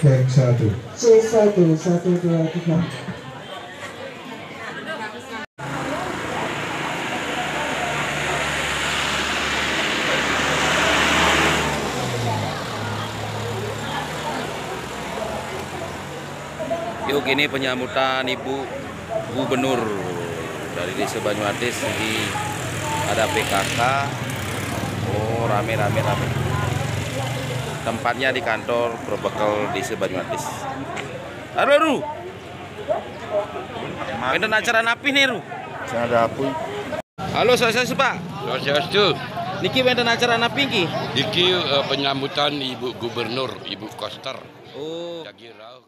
Yang satu. C1 1 2 3. Yuk, ini penyambutan Ibu Gubernur dari Desa Banyuatis. Jadi ada PKK. Oh, rame. Tempatnya di kantor Probekal Desa Banyuatis. Aduh. Ada acara napi nih, Ru. Ada apa? Halo, saya Pak. Swastiastu. Niki wonten acara napi iki? Iki penyambutan Ibu Gubernur, Ibu Koster. Oh. Jagirau.